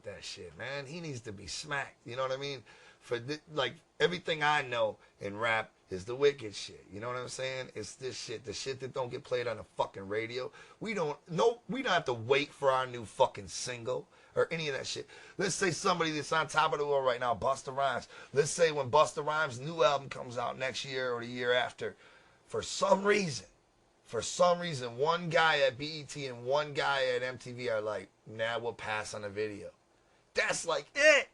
with that shit, man. He needs to be smacked. You know what I mean? Like, everything I know in rap is the wicked shit. You know what I'm saying? It's this shit, the shit that don't get played on the fucking radio. We don't have to wait for our new fucking single or any of that shit. Let's say somebody that's on top of the world right now, Busta Rhymes. Let's say when Busta Rhymes' new album comes out next year or the year after, for some reason, one guy at BET and one guy at MTV are like, nah, we'll pass on the video. That's like it.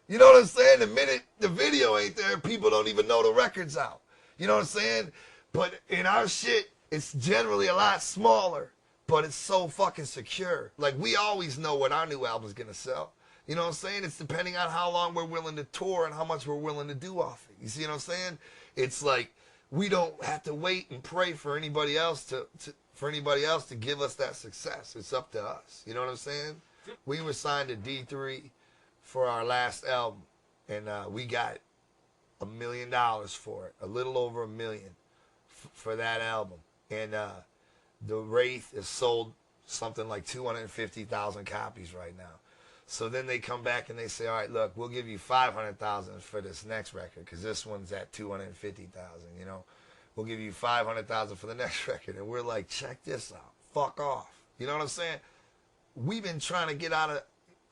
You know what I'm saying? The minute the video ain't there, people don't even know the record's out. You know what I'm saying? But in our shit, it's generally a lot smaller, but it's so fucking secure. Like, we always know what our new album's gonna sell. You know what I'm saying? It's depending on how long we're willing to tour and how much we're willing to do off it. You see what I'm saying? It's like, we don't have to wait and pray for anybody else to give us that success. It's up to us. You know what I'm saying? We were signed to D3 for our last album, and we got $1 million for it, a little over $1 million for that album. And the Wraith is sold something like 250,000 copies right now. So then they come back and they say, all right, look, we'll give you 500,000 for this next record, because this one's at 250,000, you know. We'll give you 500,000 for the next record. And we're like, check this out. Fuck off. You know what I'm saying? We've been trying to get out of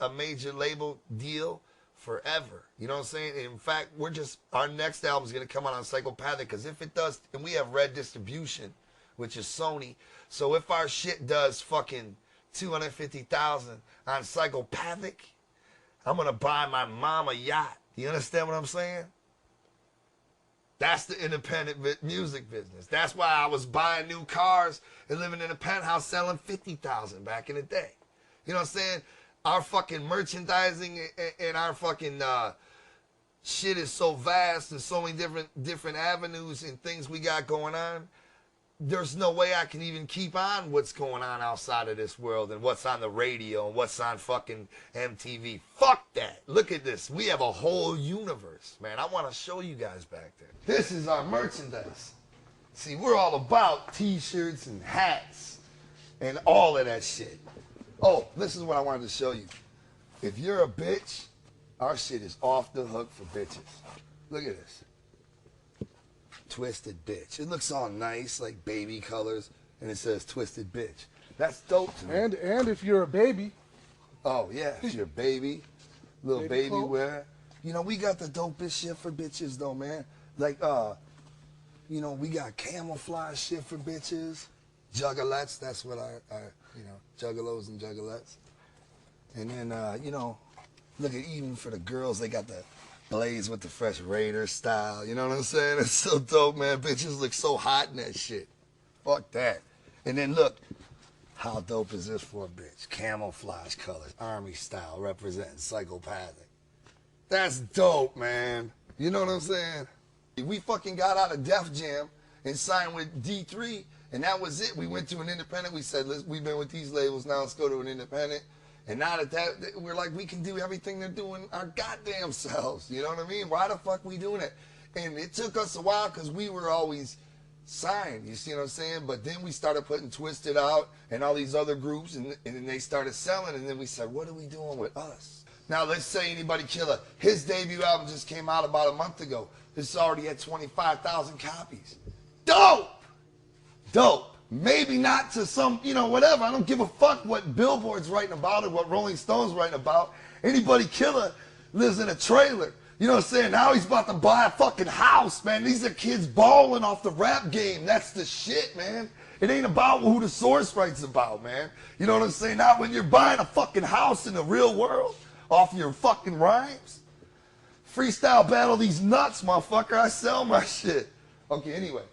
a major label deal forever. You know what I'm saying? In fact, our next album is going to come out on Psychopathic, because if it does, and we have Red Distribution, which is Sony. So if our shit does fucking 250,000 on Psychopathic, I'm going to buy my mom a yacht. You understand what I'm saying? That's the independent music business. That's why I was buying new cars and living in a penthouse selling 50,000 back in the day. You know what I'm saying? Our fucking merchandising and our fucking shit is so vast and so many different avenues and things we got going on. There's no way I can even keep on what's going on outside of this world and what's on the radio and what's on fucking MTV. Fuck that. Look at this. We have a whole universe, man. I want to show you guys back there. This is our merchandise. See, we're all about t-shirts and hats and all of that shit. Oh, this is what I wanted to show you. If you're a bitch, our shit is off the hook for bitches. Look at this. Twisted Bitch. It looks all nice, like baby colors, and it says Twisted Bitch. That's dope to me. And if you're a baby. Oh, yeah, if you're a baby, little baby wear. You know, we got the dopest shit for bitches, though, man. Like, you know, we got camouflage shit for bitches. Juggalettes, that's what you know, juggalos and juggalettes. And then, you know, look at, even for the girls, they got the Blaze with the Fresh Raider style. You know what I'm saying? It's so dope, man. Bitches look so hot in that shit. Fuck that. And then look, how dope is this for a bitch? Camouflage colors, army style, representing Psychopathic. That's dope, man. You know what I'm saying? We fucking got out of Def Jam and signed with D3, and that was it. We went to an independent. We said, we've been with these labels, now let's go to an independent. And now that we're like, we can do everything they're doing our goddamn selves. You know what I mean? Why the fuck we doing it? And it took us a while because we were always signed. You see what I'm saying? But then we started putting Twisted out and all these other groups, and then they started selling. And then we said, what are we doing with us? Now, let's say Anybody Killer. His debut album just came out about a month ago. It's already at 25,000 copies. Dope! Dope. Maybe not to some, you know, whatever. I don't give a fuck what Billboard's writing about or what Rolling Stone's writing about. Anybody Killer lives in a trailer. You know what I'm saying? Now he's about to buy a fucking house, man. These are kids balling off the rap game. That's the shit, man. It ain't about who the source writes about, man. You know what I'm saying? Now when you're buying a fucking house in the real world off your fucking rhymes, freestyle battle these nuts, motherfucker. I sell my shit. Okay, anyway.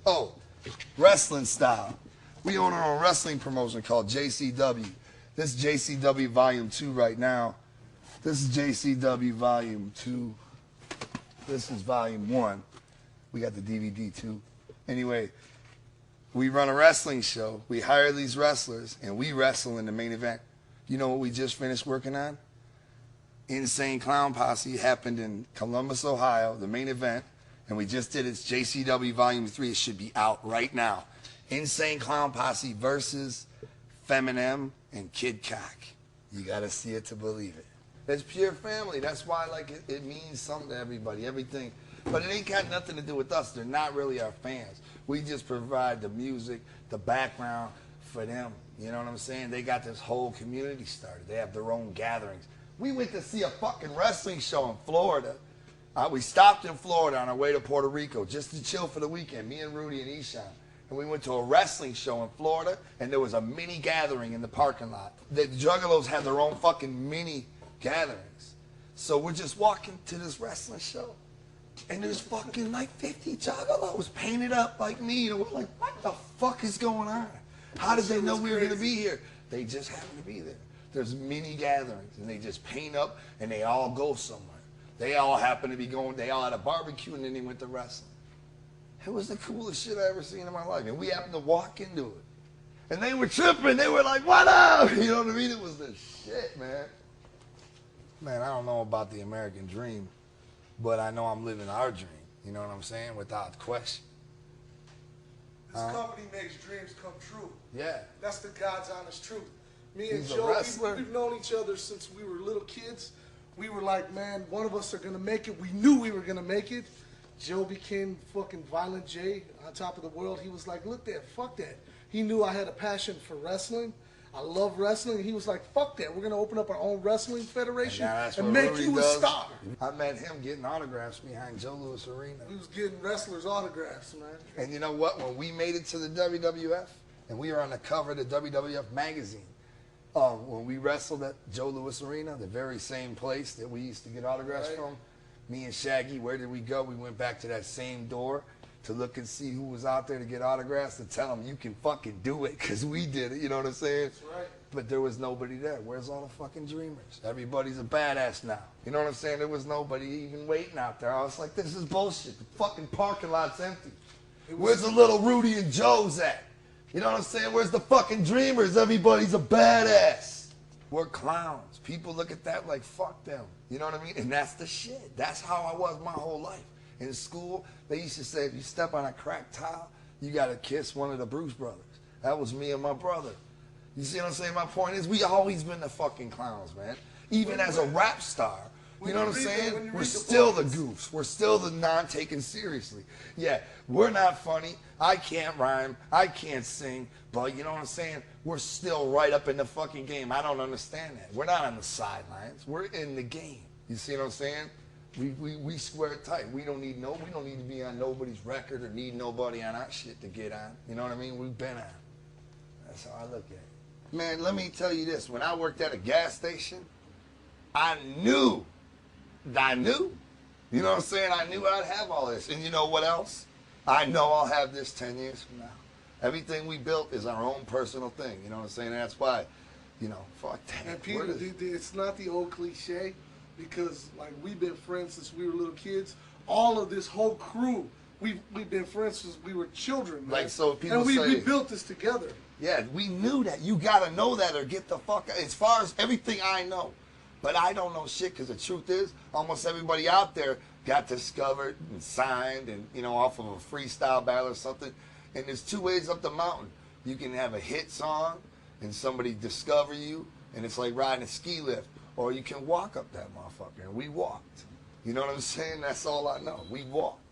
Oh. Wrestling style. We own our own wrestling promotion called JCW. This is JCW Volume 2 right now. This is JCW Volume 2. This is Volume 1. We got the DVD too. Anyway, we run a wrestling show. We hire these wrestlers, and we wrestle in the main event. You know what we just finished working on? Insane Clown Posse happened in Columbus, Ohio, the main event. And we just did its JCW Volume 3. It should be out right now. Insane Clown Posse versus Feminem and Kid Cock. You gotta see it to believe it. It's pure family. That's why, like, it means something to everybody, everything. But it ain't got nothing to do with us. They're not really our fans. We just provide the music, the background for them. You know what I'm saying? They got this whole community started. They have their own gatherings. We went to see a fucking wrestling show in Florida. We stopped in Florida on our way to Puerto Rico just to chill for the weekend, me and Rudy and Eshan. And we went to a wrestling show in Florida, and there was a mini gathering in the parking lot. The Juggalos had their own fucking mini gatherings. So we're just walking to this wrestling show, and there's fucking like 50 Juggalos painted up like me. And we're like, what the fuck is going on? How did they know we were going to be here? They just happen to be there. There's mini gatherings, and they just paint up, and they all go somewhere. They all happen to be going, they all had a barbecue, and then they went to wrestling. It was the coolest shit I ever seen in my life. And we happened to walk into it. And they were tripping. They were like, what up? You know what I mean? It was the shit, man. Man, I don't know about the American dream, but I know I'm living our dream. You know what I'm saying? Without question. This company makes dreams come true. Yeah. That's the God's honest truth. Me and He's a Joe, wrestler. we've known each other since we were little kids. We were like, man, one of us are going to make it. We knew we were going to make it. Joe became fucking Violent J on top of the world. He was like, look that, fuck that. He knew I had a passion for wrestling. I love wrestling. He was like, fuck that. We're going to open up our own wrestling federation and make you a star. I met him getting autographs behind Joe Louis Arena. He was getting wrestlers' autographs, man. And you know what? When we made it to the WWF, and we were on the cover of the WWF magazine, when we wrestled at Joe Louis Arena, the very same place that we used to get autographs from, me and Shaggy, where did we go? We went back to that same door to look and see who was out there to get autographs, to tell them you can fucking do it, because we did it, you know what I'm saying? That's right. But there was nobody there. Where's all the fucking dreamers? Everybody's a badass now. You know what I'm saying? There was nobody even waiting out there. I was like, this is bullshit. The fucking parking lot's empty. Where's the little Rudy and Joe's at? You know what I'm saying? Where's the fucking dreamers? Everybody's a badass. We're clowns. People look at that like, fuck them. You know what I mean? And that's the shit. That's how I was my whole life. In school, they used to say, if you step on a cracked tile, you got to kiss one of the Bruce brothers. That was me and my brother. You see what I'm saying? My point is, we always been the fucking clowns, man. Even as a rap star, you know what I'm saying? We're still the goofs. We're still the non-taken seriously. Yeah, we're not funny. I can't rhyme. I can't sing. But you know what I'm saying? We're still right up in the fucking game. I don't understand that. We're not on the sidelines. We're in the game. You see what I'm saying? We square tight. We don't need to be on nobody's record or need nobody on our shit to get on. You know what I mean? We've been on. That's how I look at it. Man, let me tell you this. When I worked at a gas station, I knew. You know what I'm saying? I knew I'd have all this. And you know what else? I know I'll have this 10 years from now. Everything we built is our own personal thing. You know what I'm saying? That's why, you know, fuck that. And Peter, it's not the old cliche, because like we've been friends since we were little kids. All of this whole crew, we've been friends since we were children, man. Like, so people and say, we built this together. Yeah, we knew that. You gotta know that or get the fuck out. As far as everything I know. But I don't know shit, because the truth is, almost everybody out there got discovered and signed and, you know, off of a freestyle battle or something. And there's two ways up the mountain. You can have a hit song and somebody discover you, and it's like riding a ski lift. Or you can walk up that motherfucker, and we walked. You know what I'm saying? That's all I know. We walked.